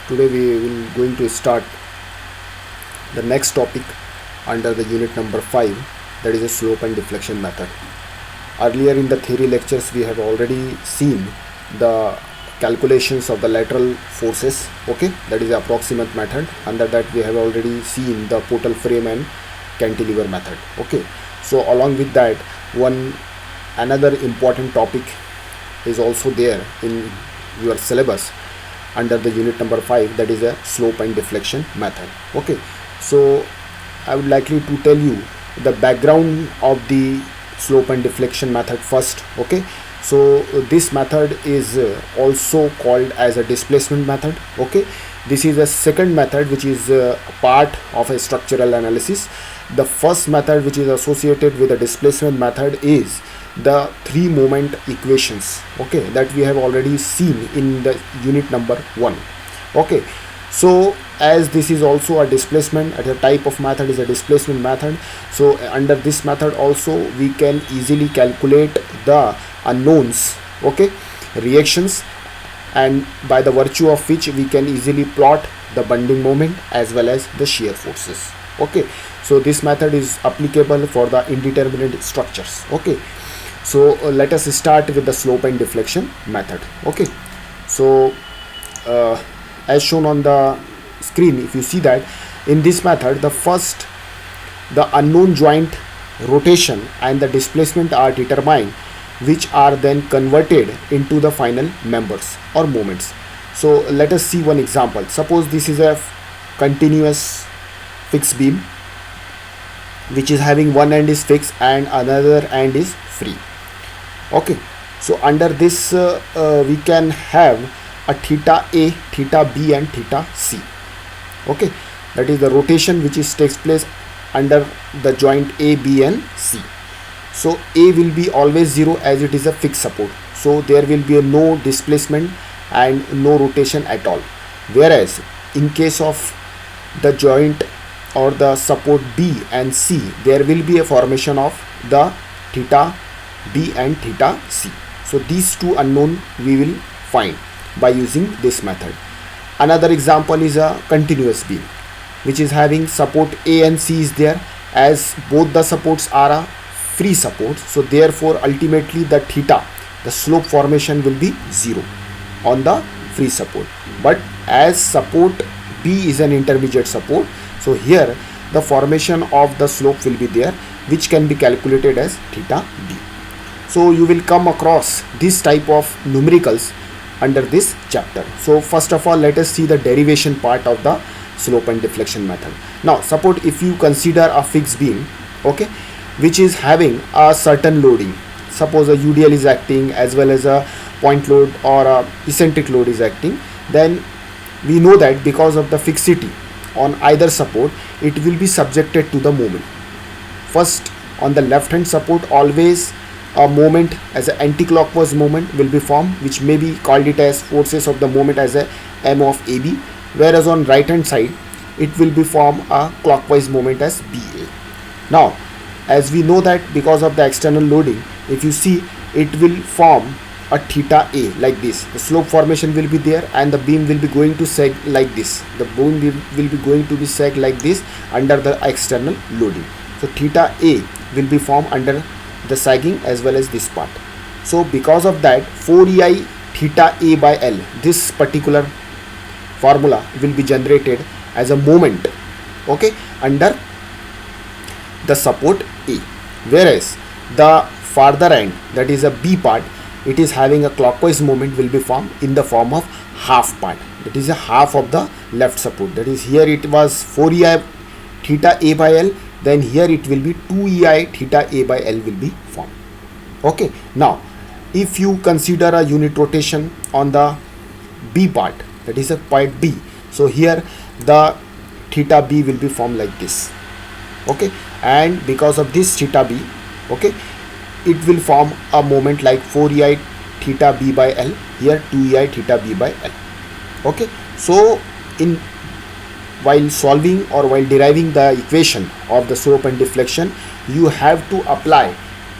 Today we will going to start the next topic under the unit number 5, that is a slope and deflection method. Earlier in the theory lectures we have already seen the calculations of the lateral forces, okay, that is the approximate method. Under that we have already seen the portal frame and cantilever method, okay. So along with that, another important topic is also there in your syllabus under the unit number 5, that is a slope and deflection method, okay. So I would likely to tell you the background of the slope and deflection method first, okay. So this method is also called as a displacement method, okay. This is a second method which is part of a structural analysis. The first method which is associated with the displacement method is the three moment equations, okay, that we have already seen in the unit number 1, okay. So as this is also a displacement, a type of method is a displacement method, so under this method also we can easily calculate the unknowns, okay, reactions, and by the virtue of which we can easily plot the bending moment as well as the shear forces, okay. So this method is applicable for the indeterminate structures, okay. So let us start with the slope and deflection method, okay. So as shown on the screen, if you see that in this method the unknown joint rotation and the displacement are determined, which are then converted into the final members or moments. So let us see one example. Suppose this is a continuous fixed beam which is having one end is fixed and another end is free, okay. So under this we can have a theta A, theta B and theta C, okay. That is the rotation which takes place under the joint A, B and C. So A will be always 0 as it is a fixed support, so there will be no displacement and no rotation at all. Whereas in case of the joint or the support B and C, there will be a formation of the theta B and theta C. So these two unknown we will find by using this method. Another example is a continuous beam which is having support A and C is there, as both the supports are a free support, so therefore ultimately the theta, the slope formation will be 0 on the free support. But as support B is an intermediate support, so here the formation of the slope will be there, which can be calculated as theta B. So you will come across this type of numericals under this chapter. So first of all, let us see the derivation part of the slope and deflection method. Now suppose if you consider a fixed beam, okay, which is having a certain loading, suppose a UDL is acting as well as a point load or a eccentric load is acting, then we know that because of the fixity on either support, it will be subjected to the moment. First, on the left hand support, always a moment as an anti-clockwise moment will be formed, which may be called it as forces of the moment as a M of AB, whereas on right hand side it will be form a clockwise moment as BA. Now as we know that because of the external loading, if you see, it will form a theta A like this. The slope formation will be there and the beam will be going to sag like this. The beam will be going to be sag like this under the external loading. So theta A will be formed under the sagging as well as this part. So because of that, 4EI theta A by L, this particular formula will be generated as a moment, okay, under the support A. Whereas the farther end, that is a B part, it is having a clockwise moment will be formed in the form of half part, that is a half of the left support. That is, here it was 4EI theta A by L, then here it will be 2EI theta A by L will be formed, okay. Now if you consider a unit rotation on the B part, that is a part B, so here the theta B will be formed like this, okay, and because of this theta B, okay, it will form a moment like 4EI theta B by L, here 2EI theta B by L, okay. So while solving or while deriving the equation of the slope and deflection, you have to apply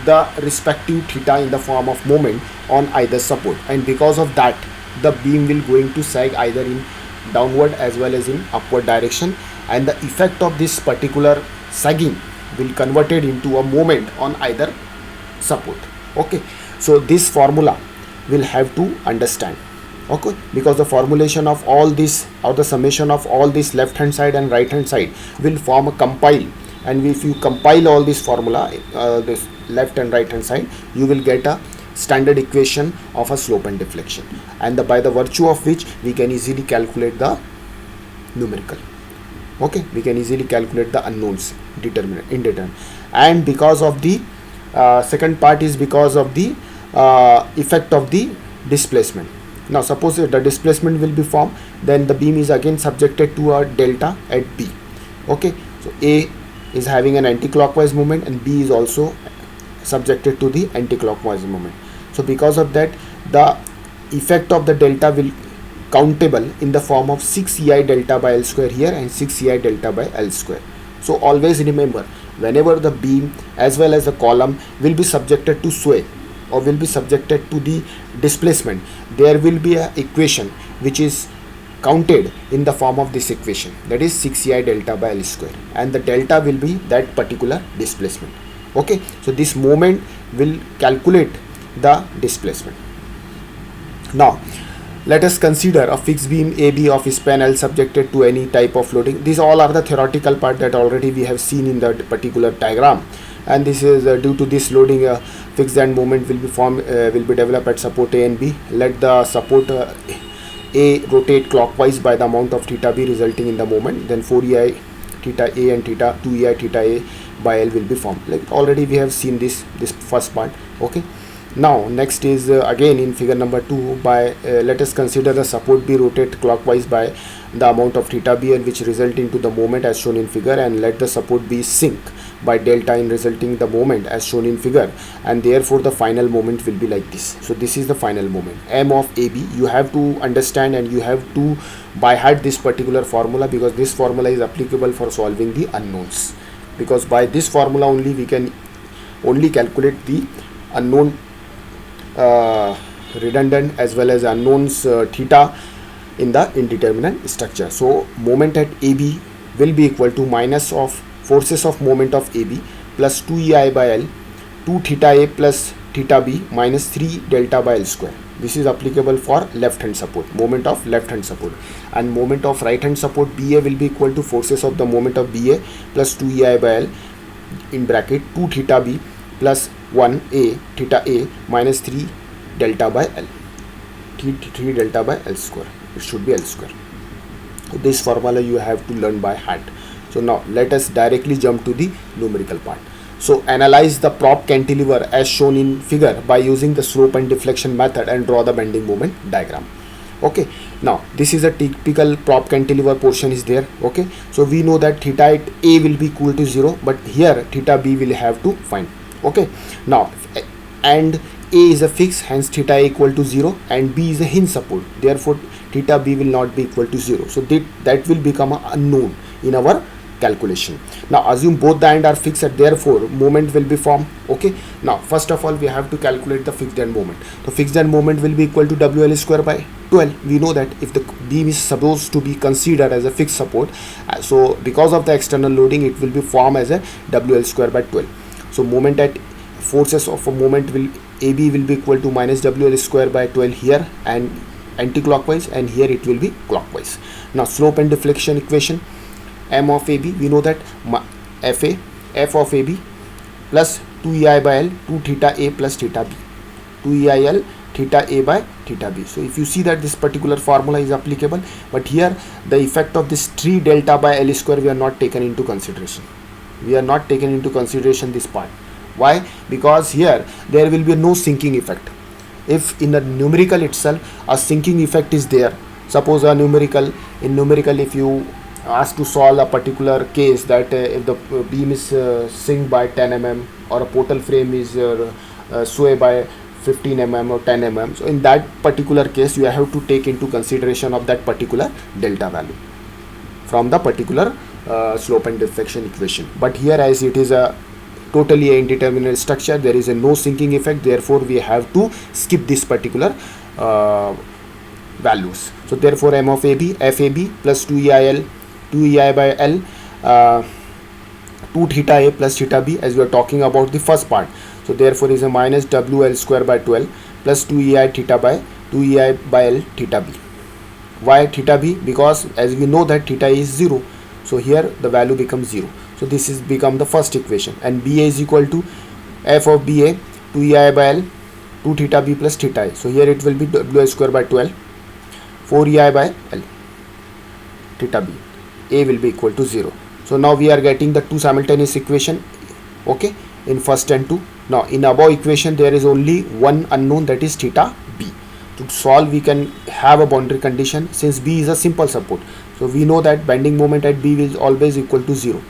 the respective theta in the form of moment on either support, and because of that the beam will going to sag either in downward as well as in upward direction, and the effect of this particular sagging will converted into a moment on either support. Okay, so this formula will have to understand. Okay, because the formulation of all this, or the summation of all this left hand side and right hand side, will form a compile, and if you compile all this formula, this left and right hand side, you will get a standard equation of a slope and deflection, and by the virtue of which we can easily calculate the numerical. Okay, we can easily calculate the unknowns, determinant, indeterminate. And because of the second part is because of the effect of the displacement. Now suppose the displacement will be formed, then the beam is again subjected to a delta at B. Okay, so A is having an anti-clockwise movement and B is also subjected to the anti-clockwise movement. So because of that, the effect of the delta will countable in the form of 6 EI delta by L square here and 6 EI delta by L square. So always remember, whenever the beam as well as the column will be subjected to sway or will be subjected to the displacement, there will be a equation which is counted in the form of this equation, that is 6 EI delta by L square, and the delta will be that particular displacement. Okay, so this moment will calculate the displacement. Now let us consider a fixed beam AB of span L subjected to any type of loading. These all are the theoretical part that already we have seen in the particular diagram, and this is due to this loading, fixed end moment will be formed, will be developed at support A and B. Let the support A rotate clockwise by the amount of theta B resulting in the moment, then 4 EI theta A and 2 EI theta A by L will be formed. Like already we have seen this first part. Okay, now next is again in figure number 2, by let us consider the support B rotate clockwise by the amount of theta B, and which result into the moment as shown in figure, and let the support B sink by delta in resulting the moment as shown in figure, and therefore the final moment will be like this. So this is the final moment M of AB. You have to understand and you have to by heart this particular formula, because this formula is applicable for solving the unknowns, because by this formula only we can only calculate the unknown redundant as well as unknowns theta in the indeterminate structure. So moment at AB will be equal to minus of forces of moment of AB plus 2 EI by L, 2 theta A plus theta B minus 3 delta by L square. This is applicable for left hand support, moment of left hand support, and moment of right hand support BA will be equal to forces of the moment of BA plus 2 EI by L in bracket 2 theta B plus 1 A theta A minus 3 delta by L, 3 delta by L square. It should be L square. So this formula you have to learn by heart. So now let us directly jump to the numerical part. So analyze the prop cantilever as shown in figure by using the slope and deflection method and draw the bending moment diagram. Okay, now this is a typical prop cantilever portion is there. Okay, so we know that theta at A will be equal to 0, but here theta B will have to find. Okay, now and A is a fix, hence theta A equal to 0, and B is a hinge support, therefore theta B will not be equal to 0. So that will become an unknown in our calculation. Now assume both the end are fixed, and therefore moment will be formed. Okay, now first of all we have to calculate the fixed end moment. So fixed end moment will be equal to WL square by 12. We know that if the beam is supposed to be considered as a fixed support, so because of the external loading it will be formed as a WL square by 12. So moment at forces of a moment will AB will be equal to minus WL square by 12 here, and anti-clockwise, and here it will be clockwise. Now slope and deflection equation, M of AB, we know that F of AB plus 2 EI by L, 2 theta A plus theta B, 2 EIL theta A by theta B. So if you see that this particular formula is applicable, but here the effect of this 3 delta by L square we are not taken into consideration. We are not taken into consideration this part. Why? Because here there will be no sinking effect. If in the numerical itself a sinking effect is there, suppose a numerical, if you ask to solve a particular case that if the beam is sink by 10 mm or a portal frame is sway by 15 mm or 10 mm, so in that particular case you have to take into consideration of that particular delta value from the particular slope and deflection equation. But here, as it is a totally a indeterminate structure, there is a no sinking effect, therefore we have to skip this particular values. So therefore M of AB, FAB plus 2EI by L, 2 theta A plus theta B, as we are talking about the first part. So therefore is a minus WL square by 12 plus 2EI theta by 2EI by L theta B. Why theta B? Because as we know that theta is 0, so here the value becomes 0. So this is become the first equation, and BA is equal to F of BA 2EI by L 2 theta B plus theta A. So here it will be WL square by 12 4EI by L theta B. A will be equal to 0. So now we are getting the two simultaneous equation, okay, in first and 2. Now in above equation there is only one unknown, that is theta B. To solve we can have a boundary condition, since B is a simple support. So we know that bending moment at B is always equal to 0.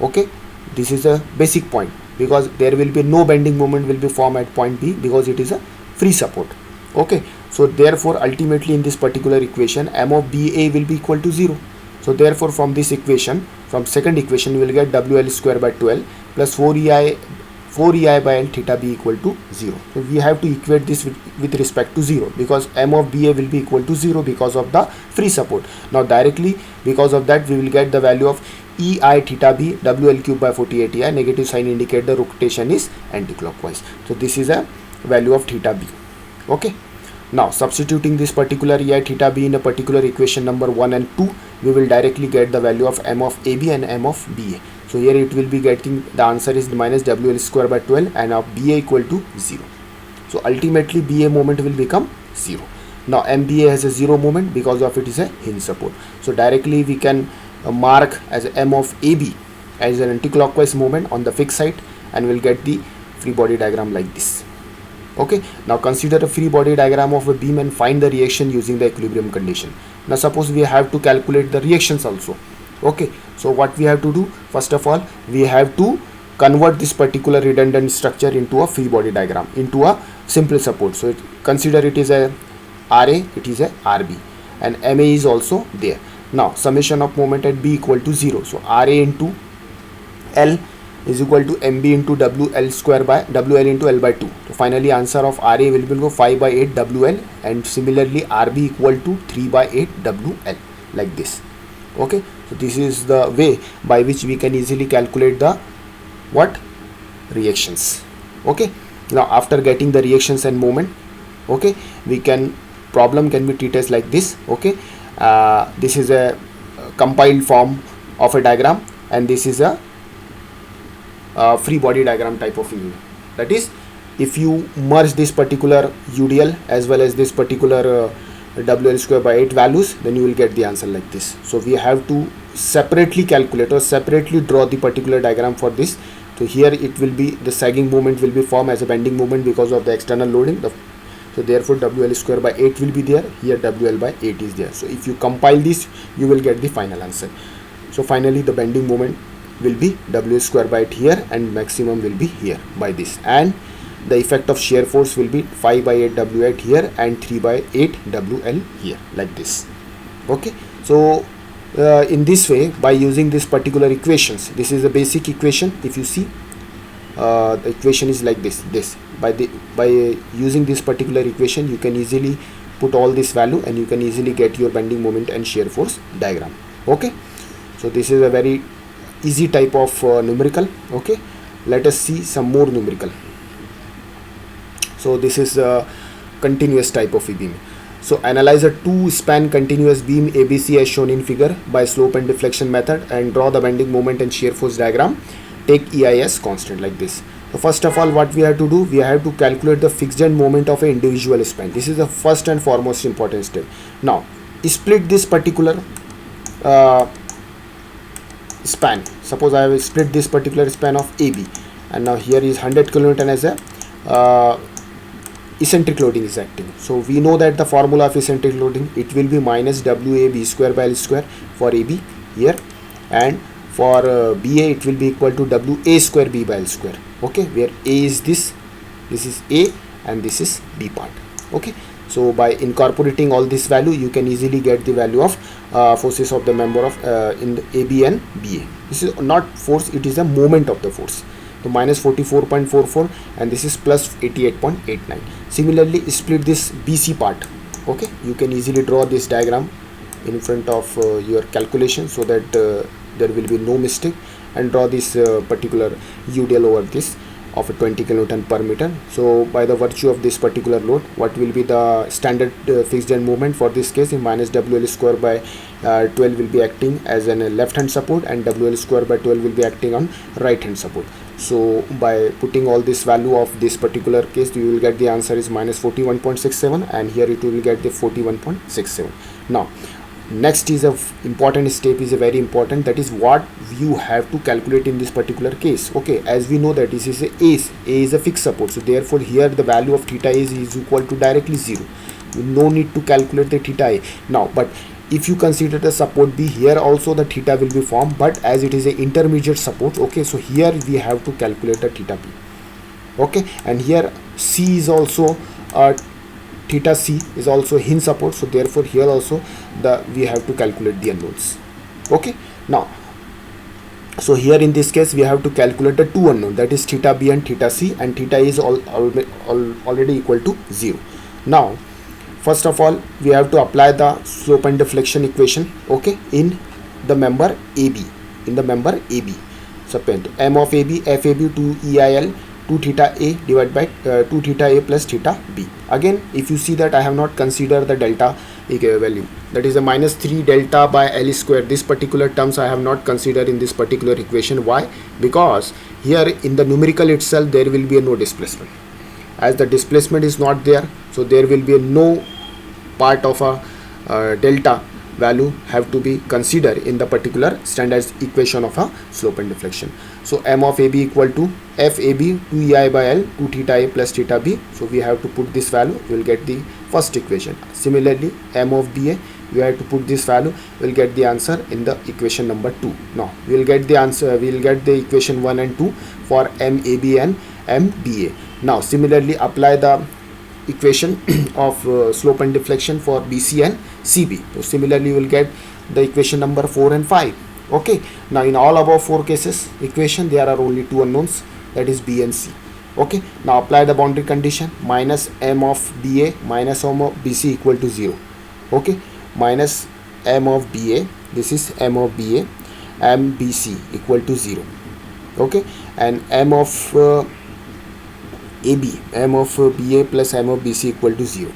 Okay, this is a basic point, because there will be no bending moment will be formed at point B, because it is a free support. Okay, so therefore ultimately in this particular equation M of BA will be equal to 0. So therefore from this equation, from second equation, we will get WL square by 12 plus 4EI by L theta B equal to 0. So we have to equate this with respect to 0, because M of BA will be equal to 0 because of the free support. Now directly because of that we will get the value of EI theta B WL cube by 48EI. Negative sign indicate the rotation is anti-clockwise. So this is a value of theta B. Okay. Now substituting this particular EI theta B in a particular equation number 1 and 2, we will directly get the value of M of AB and M of BA. So here it will be getting, the answer is minus WL square by 12 and of BA equal to 0. So ultimately BA moment will become 0. Now MBA has a 0 moment because of it is a hinge support. So directly we can mark as M of AB as an anti-clockwise moment on the fixed side, and we'll get the free body diagram like this. Okay, now consider a free body diagram of a beam and find the reaction using the equilibrium condition. Now suppose we have to calculate the reactions also. Okay, so what we have to do, first of all we have to convert this particular redundant structure into a free body diagram, into a simple support. So consider it is a RA, it is a RB, and MA is also there. Now summation of moment at B equal to 0. So RA into L is equal to MB into WL square by WL into L by 2. So finally answer of RA will be 5 by 8 WL, and similarly RB equal to 3 by 8 WL, like this. Okay, so this is the way by which we can easily calculate the reactions. Okay, now after getting the reactions and moment, okay, we can problem can be treated like this. Okay, this is a compiled form of a diagram, and this is a free body diagram type of image. That is, if you merge this particular UDL as well as this particular WL square by 8 values, then you will get the answer like this. So we have to separately calculate or separately draw the particular diagram for this. So here it will be, the sagging moment will be formed as a bending moment because of the external loading. So therefore WL square by 8 will be there, here WL by 8 is there. So if you compile this, you will get the final answer. So finally the bending moment will be W square by 8 here, and maximum will be here by this, and the effect of shear force will be 5 by 8 W8 here and 3 by 8 WL here, like this. Okay, so in this way, by using this particular equations, this is a basic equation. If you see, the equation is like this. By using this particular equation, you can easily put all this value, and you can easily get your bending moment and shear force diagram. Okay, so this is a very easy type of numerical. Okay, let us see some more numerical. So this is a continuous type of E-beam. So analyze a two span continuous beam ABC as shown in figure by slope and deflection method, and draw the bending moment and shear force diagram. Take EI as constant, like this. So first of all, what we have to do, we have to calculate the fixed end moment of an individual span. This is the first and foremost important step. Now split this particular span. Suppose I will split this particular span of AB, and now here is 100 kN as a eccentric loading is acting. So we know that the formula of eccentric loading, it will be minus WAB square by L square for AB here, and for BA it will be equal to WA square B by L square. Okay, where A is this is A and this is B part. Okay, so by incorporating all this value, you can easily get the value of forces of the member of in the AB and BA. This is not force, it is a moment of the force. So minus 44.44, and this is plus 88.89. Similarly, split this BC part. Okay, you can easily draw this diagram in front of your calculation, so that there will be no mistake, and draw this particular UDL over this of a 20 kilonewton per meter. So by the virtue of this particular load, what will be the standard fixed end moment for this case? In minus WL square by 12 will be acting as a left hand support, and WL square by 12 will be acting on right hand support. So by putting all this value of this particular case, you will get the answer is minus 41.67, and here it will get the 41.67. Now next is a important step, is a very important, that is what you have to calculate in this particular case. Okay, as we know that this is a is a fixed support, so therefore here the value of theta is equal to directly 0. No need to calculate the theta a now. But if you consider the support B, here also the theta will be formed, but as it is a intermediate support, okay, so here we have to calculate the theta B. Okay, and here C is also theta C is also hinge support, so therefore here also we have to calculate the unknowns. Okay, now so here in this case we have to calculate the two unknown, that is theta B and theta C, and theta is already equal to 0. Now first of all we have to apply the slope and deflection equation, okay, in the member AB. Subtend M of AB FAB 2 EIL 2 theta A divided by 2 theta A plus theta B. Again, if you see that I have not considered the delta value, that is a minus 3 delta by L square. This particular terms I have not considered in this particular equation. Why? Because here in the numerical itself there will be a no displacement. As the displacement is not there, so there will be a no part of a delta value have to be considered in the particular standard equation of a slope and deflection. So M of AB equal to FAB 2 EI by L 2 theta A plus theta B. So we have to put this value, we will get the first equation. Similarly M of BA, we have to put this value, we will get the answer in the equation number 2. Now we will get the answer, we will get the equation 1 and 2 for MAB and MBA. Now similarly apply the equation of slope and deflection for BC and CB. So similarly you will get the equation number 4 and 5. Okay, now in all above 4 cases equation there are only two unknowns, that is B and C. Okay, now apply the boundary condition, minus M of BA minus M of BC equal to 0. Okay, minus M of BA, this is M of BA, MBC equal to 0. Okay, and M of AB, M of BA plus M of BC equal to 0.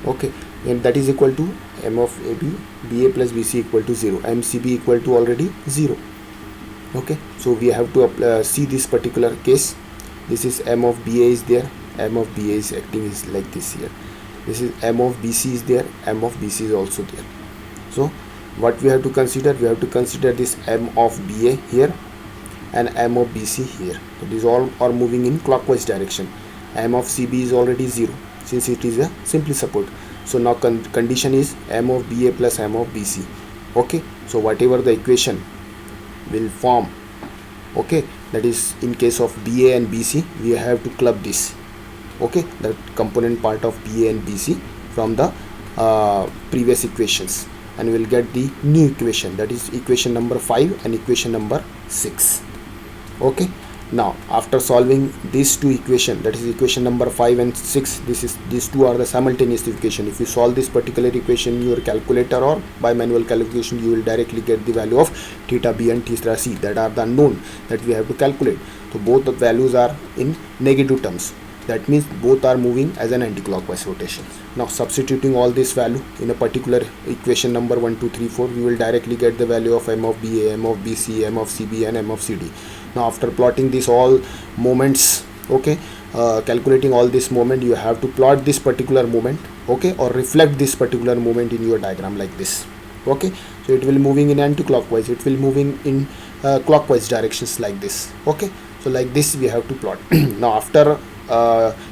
Okay, and that is equal to M of AB, BA plus BC equal to 0, MCB equal to already 0. Okay, so we have to see this particular case. This is M of BA is there, M of BA is acting is like this here. This is M of BC is there, M of BC is also there. So what we have to consider, we have to consider this M of BA here and M of BC here. So these all are moving in clockwise direction. M of CB is already 0 since it is a simply support. So now condition is M of BA plus M of BC. Okay, so whatever the equation will form, okay, that is in case of BA and BC, we have to club this, okay, that component part of BA and BC from the previous equations, and we will get the new equation, that is equation number 5 and equation number 6. Okay, now after solving these two equations, that is equation number 5 and 6, these two are the simultaneous equation. If you solve this particular equation in your calculator or by manual calculation, you will directly get the value of theta B and theta C, that are the unknown that we have to calculate. So both the values are in negative terms, that means both are moving as an anti-clockwise rotation. Now substituting all this value in a particular equation number 1 2 3 4, we will directly get the value of M of BA, M of BC, M of CB and M of CD. Now after plotting this all moments, okay, calculating all this moment, you have to plot this particular moment, okay, or reflect this particular moment in your diagram like this. Okay, so it will moving in anti-clockwise, it will moving in clockwise directions like this. Okay, so like this we have to plot. Now after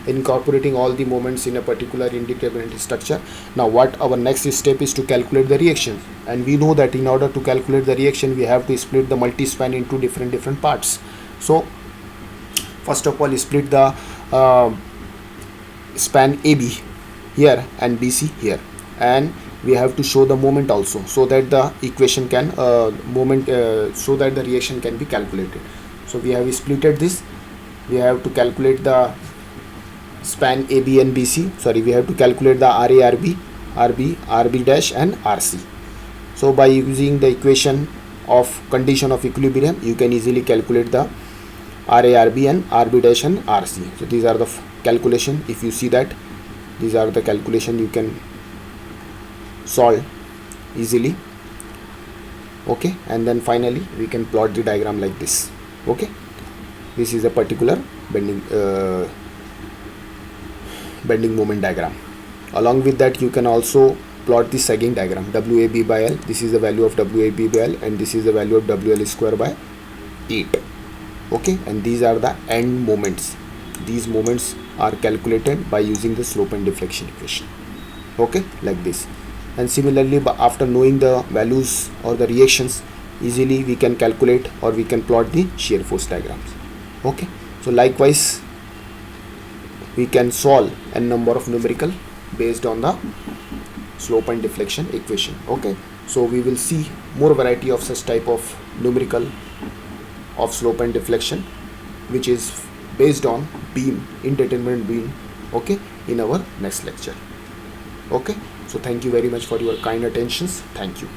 incorporating all the moments in a particular indeterminate structure, now what our next step is to calculate the reaction, and we know that in order to calculate the reaction we have to split the multi-span into different parts. So first of all split the span AB here and BC here, and we have to show the moment also, so that the equation can so that the reaction can be calculated. So we have splitted this, we have to calculate the span AB and BC. Sorry, we have to calculate the RA, RB dash and RC. So by using the equation of condition of equilibrium, you can easily calculate the RA, RB and RB dash and RC. So these are the calculation. If you see that, these are the calculation you can solve easily. Okay, and then finally we can plot the diagram like this. Okay, this is a particular bending moment diagram. Along with that, you can also plot the sagging diagram, WAB by L. This is the value of WAB by L, and this is the value of WL square by 8. Okay, and these are the end moments. These moments are calculated by using the slope and deflection equation. Okay, like this. And similarly, after knowing the values or the reactions, easily we can calculate or we can plot the shear force diagrams. Okay, so likewise we can solve a number of numerical based on the slope and deflection equation. Okay, so we will see more variety of such type of numerical of slope and deflection, which is based on beam, indeterminate beam. Okay, in our next lecture. Okay, so thank you very much for your kind attentions. Thank you.